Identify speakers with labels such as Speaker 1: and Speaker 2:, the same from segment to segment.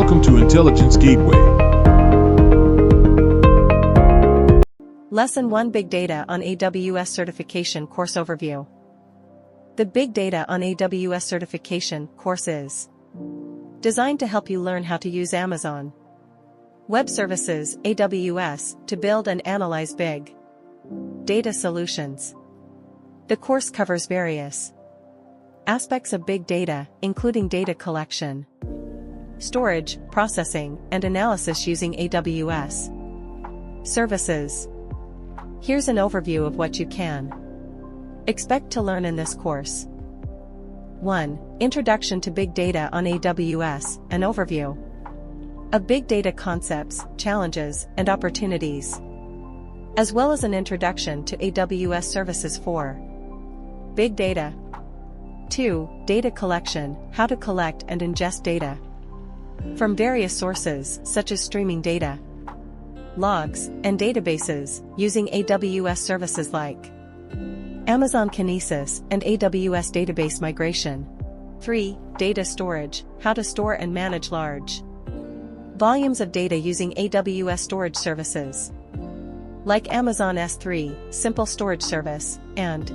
Speaker 1: Welcome to Intelligence Gateway.
Speaker 2: Lesson 1 Big Data on AWS Certification Course Overview. The Big Data on AWS Certification course is designed to help you learn how to use Amazon Web Services (AWS) to build and analyze big data solutions. The course covers various aspects of big data, including data collection, storage, processing, and analysis using AWS services. Here's an overview of what you can expect to learn in this course. 1. Introduction to Big Data on AWS, an overview of big data concepts, challenges, and opportunities, as well as an introduction to AWS services for big data. 2. Data collection, how to collect and ingest data from various sources such as streaming data, logs, and databases, using AWS services like Amazon Kinesis and AWS Database Migration. 3. Data storage, how to store and manage large volumes of data using AWS storage services like Amazon S3, Simple Storage Service, and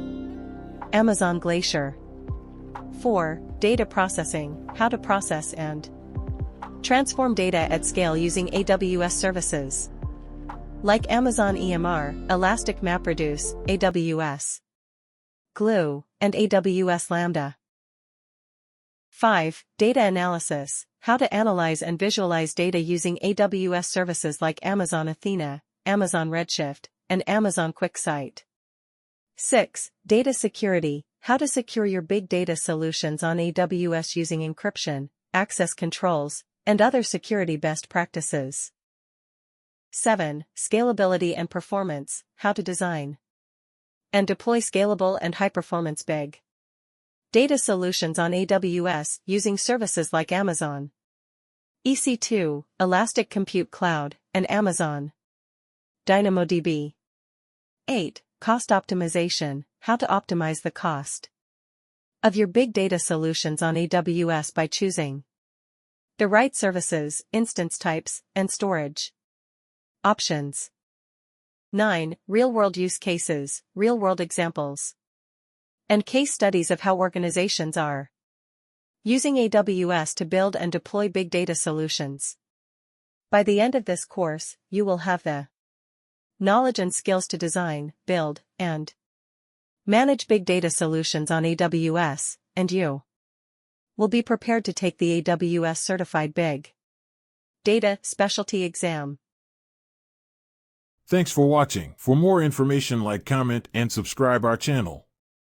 Speaker 2: Amazon Glacier. 4. Data processing, how to process and transform data at scale using AWS services like Amazon EMR, Elastic MapReduce, AWS Glue, and AWS Lambda. 5. Data analysis, how to analyze and visualize data using AWS services like Amazon Athena, Amazon Redshift, and Amazon QuickSight. 6. Data security, how to secure your big data solutions on AWS using encryption, access controls, and other security best practices. 7. Scalability and performance, how to design and deploy scalable and high-performance big data solutions on AWS using services like Amazon EC2, Elastic Compute Cloud, and Amazon DynamoDB. 8. Cost optimization, how to optimize the cost of your big data solutions on AWS by choosing the right services, instance types, and storage options. 9. Real-world use cases, real-world examples, and case studies of how organizations are using AWS to build and deploy big data solutions. By the end of this course, you will have the knowledge and skills to design, build, and manage big data solutions on AWS, and you will be prepared to take the AWS Certified Big Data Specialty Exam.
Speaker 1: Thanks for watching. For more information, like, comment, and subscribe our channel.